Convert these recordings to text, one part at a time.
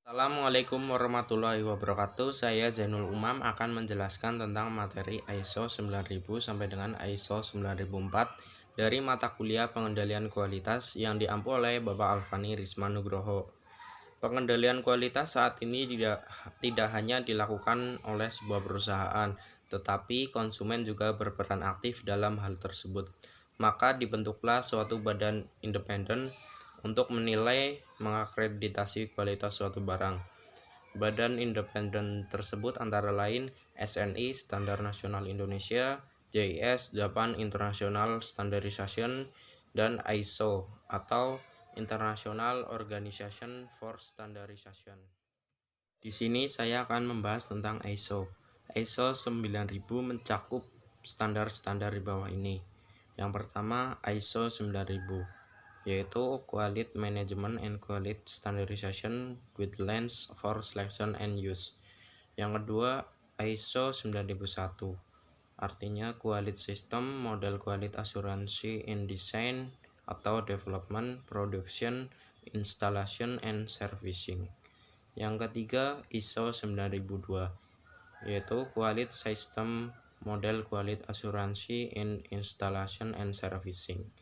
Assalamualaikum warahmatullahi wabarakatuh. Saya Zainul Umam akan menjelaskan tentang materi ISO 9000 sampai dengan ISO 9004 dari mata kuliah pengendalian kualitas yang diampu oleh Bapak Alfani Risman Nugroho. Pengendalian kualitas saat ini tidak hanya dilakukan oleh sebuah perusahaan, tetapi konsumen juga berperan aktif dalam hal tersebut. Maka dibentuklah suatu badan independen untuk menilai mengakreditasi kualitas suatu barang. Badan independen tersebut antara lain SNI Standar Nasional Indonesia, JIS Japan International Standardization, dan ISO atau International Organization for Standardization. Di sini saya akan membahas tentang ISO. ISO 9000 mencakup standar-standar di bawah ini. Yang pertama, ISO 9000, yaitu Quality Management and Quality Standardization Guidelines for Selection and Use. Yang kedua, ISO 9001, artinya Quality System Model Quality Assurance in Design atau Development, Production, Installation, and Servicing. Yang ketiga, ISO 9002, yaitu Quality System Model Quality Assurance in Installation and Servicing.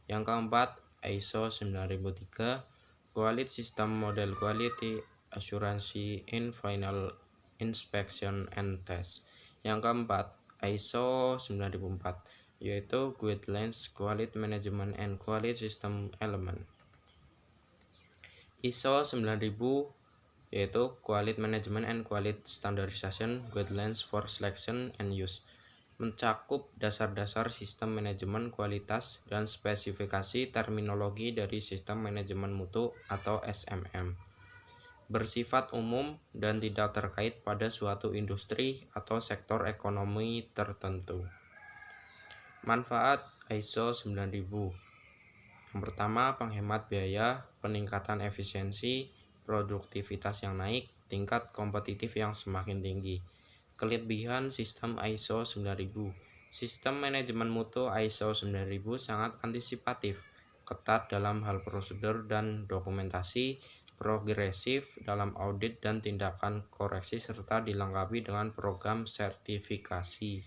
Yang keempat, ISO 9003, Quality System Model Quality Assurance in Final Inspection and Test. Yang keempat, ISO 9004, yaitu Guidelines Quality Management and Quality System Element. ISO 9000, yaitu Quality Management and Quality Standardization Guidelines for Selection and Use, mencakup dasar-dasar sistem manajemen kualitas dan spesifikasi terminologi dari sistem manajemen mutu atau SMM. Bersifat umum dan tidak terkait pada suatu industri atau sektor ekonomi tertentu. Manfaat ISO 9000. Yang pertama, penghemat biaya, peningkatan efisiensi, produktivitas yang naik, tingkat kompetitif yang semakin tinggi. Kelebihan sistem ISO 9000. Sistem manajemen mutu ISO 9000 sangat antisipatif, ketat dalam hal prosedur dan dokumentasi, progresif dalam audit dan tindakan koreksi, serta dilengkapi dengan program sertifikasi.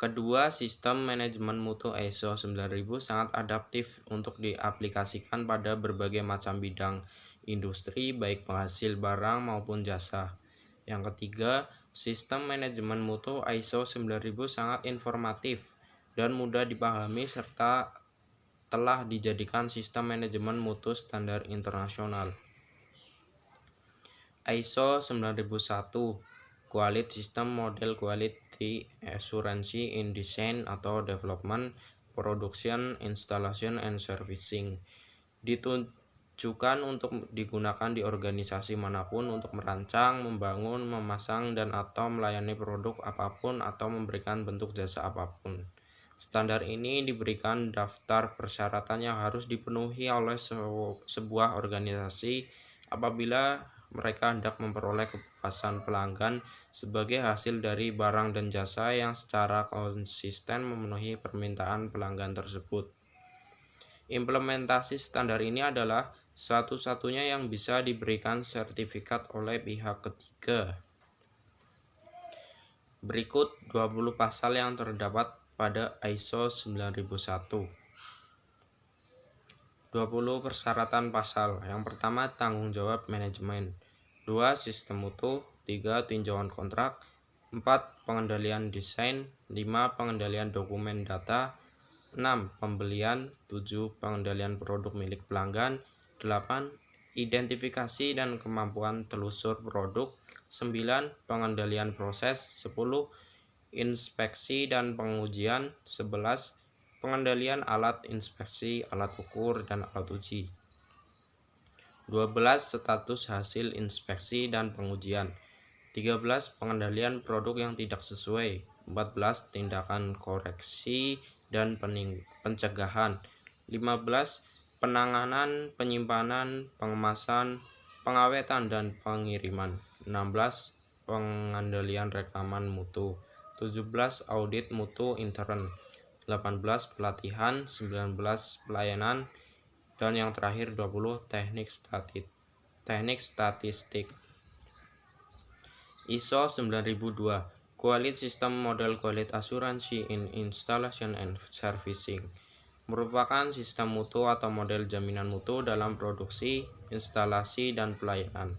Kedua, sistem manajemen mutu ISO 9000 sangat adaptif untuk diaplikasikan pada berbagai macam bidang industri, baik penghasil barang maupun jasa. Yang ketiga, sistem manajemen mutu ISO 9000 sangat informatif dan mudah dipahami serta telah dijadikan sistem manajemen mutu standar internasional. ISO 9001, Quality System Model Quality Assurance in Design atau Development, Production, Installation, and Servicing, ditujukan untuk digunakan di organisasi manapun untuk merancang, membangun, memasang, dan atau melayani produk apapun atau memberikan bentuk jasa apapun. Standar ini diberikan daftar persyaratan yang harus dipenuhi oleh sebuah organisasi apabila mereka hendak memperoleh kepuasan pelanggan sebagai hasil dari barang dan jasa yang secara konsisten memenuhi permintaan pelanggan tersebut. Implementasi standar ini adalah satu-satunya yang bisa diberikan sertifikat oleh pihak ketiga. Berikut 20 pasal yang terdapat pada ISO 9001. 20 persyaratan pasal. Yang pertama, tanggung jawab manajemen. 2. Sistem mutu. 3. Tinjauan kontrak. 4. Pengendalian desain. 5. Pengendalian dokumen data. 6. Pembelian. 7. Pengendalian produk milik pelanggan. 8. Identifikasi dan kemampuan telusur produk. 9. Pengendalian proses. 10. Inspeksi dan pengujian. 11. Pengendalian alat inspeksi, alat ukur, dan alat uji. 12. Status hasil inspeksi dan pengujian. 13. Pengendalian produk yang tidak sesuai. 14. Tindakan koreksi dan pencegahan. 15. Penanganan, penyimpanan, pengemasan, pengawetan, dan pengiriman. 16. Pengendalian rekaman mutu. 17. Audit mutu intern. 18. Pelatihan. 19. Pelayanan. Dan yang terakhir 20. Teknik statis. teknik statistik. ISO 9002 Quality System Model Quality Assurance in Installation and Servicing merupakan sistem mutu atau model jaminan mutu dalam produksi, instalasi, dan pelayanan.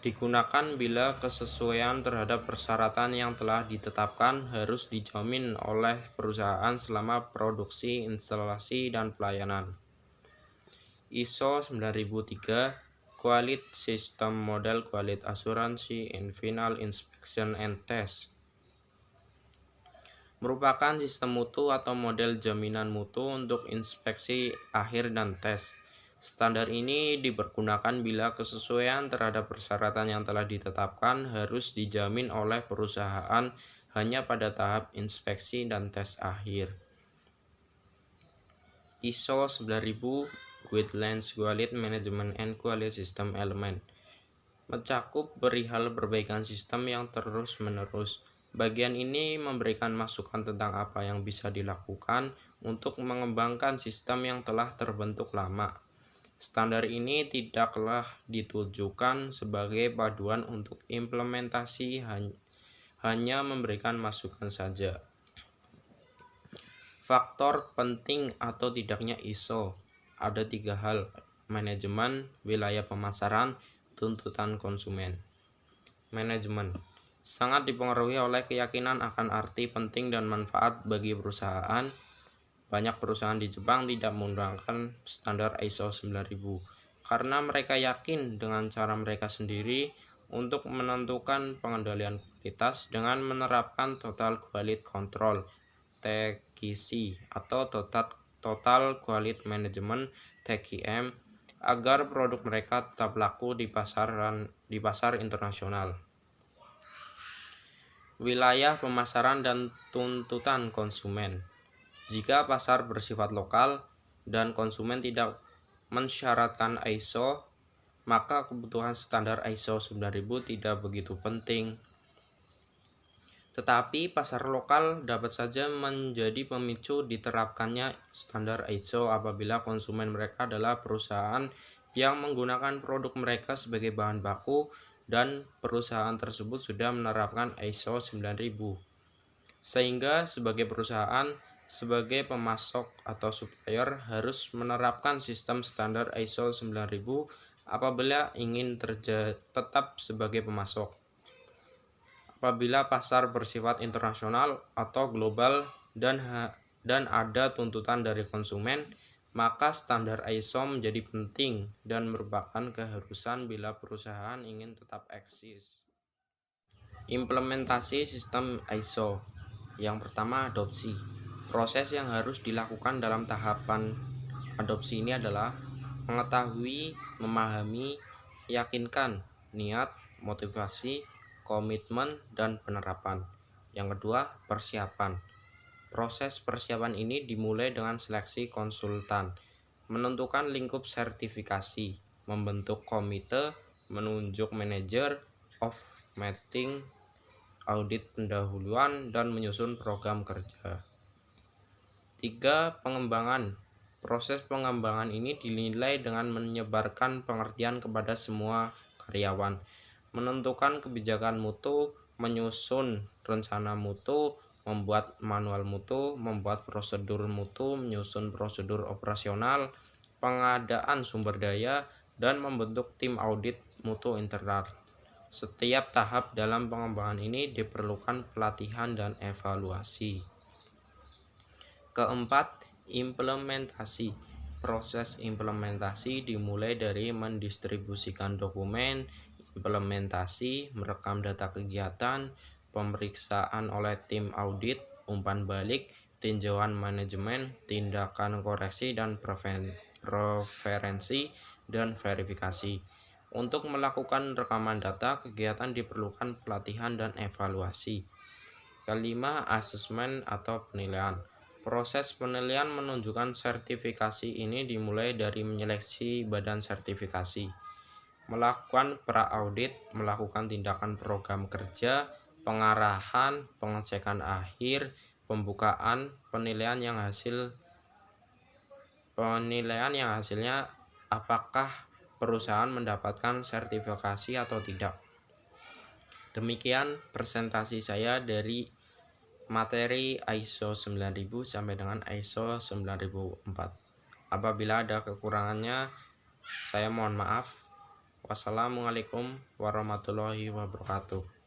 Digunakan bila kesesuaian terhadap persyaratan yang telah ditetapkan harus dijamin oleh perusahaan selama produksi, instalasi, dan pelayanan. ISO 9003 Quality System Model Quality Assurance in Final Inspection and Test merupakan sistem mutu atau model jaminan mutu untuk inspeksi akhir dan tes. Standar ini dipergunakan bila kesesuaian terhadap persyaratan yang telah ditetapkan harus dijamin oleh perusahaan hanya pada tahap inspeksi dan tes akhir. ISO 9000 Guidelines Quality Management and Quality System Element mencakup perihal perbaikan sistem yang terus-menerus. Bagian ini memberikan masukan tentang apa yang bisa dilakukan untuk mengembangkan sistem yang telah terbentuk lama. Standar ini tidaklah ditujukan sebagai paduan untuk implementasi, hanya memberikan masukan saja. Faktor penting atau tidaknya ISO ada 3 hal: manajemen, wilayah pemasaran, tuntutan konsumen. Manajemen sangat dipengaruhi oleh keyakinan akan arti penting dan manfaat bagi perusahaan. Banyak perusahaan di Jepang tidak menggunakan standar ISO 9000 karena mereka yakin dengan cara mereka sendiri untuk menentukan pengendalian kualitas dengan menerapkan Total Quality Control (TQC) atau Total Quality Management (TQM) agar produk mereka tetap laku di pasar internasional. Wilayah pemasaran dan tuntutan konsumen. Jika pasar bersifat lokal dan konsumen tidak mensyaratkan ISO, maka kebutuhan standar ISO 9000 tidak begitu penting. Tetapi pasar lokal dapat saja menjadi pemicu diterapkannya standar ISO apabila konsumen mereka adalah perusahaan yang menggunakan produk mereka sebagai bahan baku dan perusahaan tersebut sudah menerapkan ISO 9000. Sehingga sebagai perusahaan, sebagai pemasok atau supplier harus menerapkan sistem standar ISO 9000 apabila ingin tetap sebagai pemasok. Apabila pasar bersifat internasional atau global dan ada tuntutan dari konsumen, maka standar ISO menjadi penting dan merupakan keharusan bila perusahaan ingin tetap eksis. Implementasi sistem ISO. Yang pertama, adopsi. Proses yang harus dilakukan dalam tahapan adopsi ini adalah mengetahui, memahami, yakinkan, niat, motivasi, komitmen, dan penerapan. Yang kedua, persiapan. Proses persiapan ini dimulai dengan seleksi konsultan, menentukan lingkup sertifikasi, membentuk komite, menunjuk manajer of meeting, audit pendahuluan, dan menyusun program kerja. 3. Pengembangan. Proses pengembangan ini dinilai dengan menyebarkan pengertian kepada semua karyawan, menentukan kebijakan mutu, menyusun rencana mutu, membuat manual mutu, membuat prosedur mutu, menyusun prosedur operasional, pengadaan sumber daya, dan membentuk tim audit mutu internal. Setiap tahap dalam pengembangan ini diperlukan pelatihan dan evaluasi. Keempat, implementasi. Proses implementasi dimulai dari mendistribusikan dokumen implementasi, merekam data kegiatan, pemeriksaan oleh tim audit, umpan balik, tinjauan manajemen, tindakan koreksi dan preferensi dan verifikasi. Untuk melakukan rekaman data, kegiatan diperlukan pelatihan dan evaluasi. Kelima, asesmen atau penilaian. Proses penilaian menunjukkan sertifikasi ini dimulai dari menyeleksi badan sertifikasi, melakukan pra-audit, melakukan tindakan program kerja, pengarahan, pengecekan akhir, pembukaan, penilaian yang hasilnya apakah perusahaan mendapatkan sertifikasi atau tidak. Demikian presentasi saya dari materi ISO 9000 sampai dengan ISO 9004. Apabila ada kekurangannya, saya mohon maaf. Wassalamualaikum warahmatullahi wabarakatuh.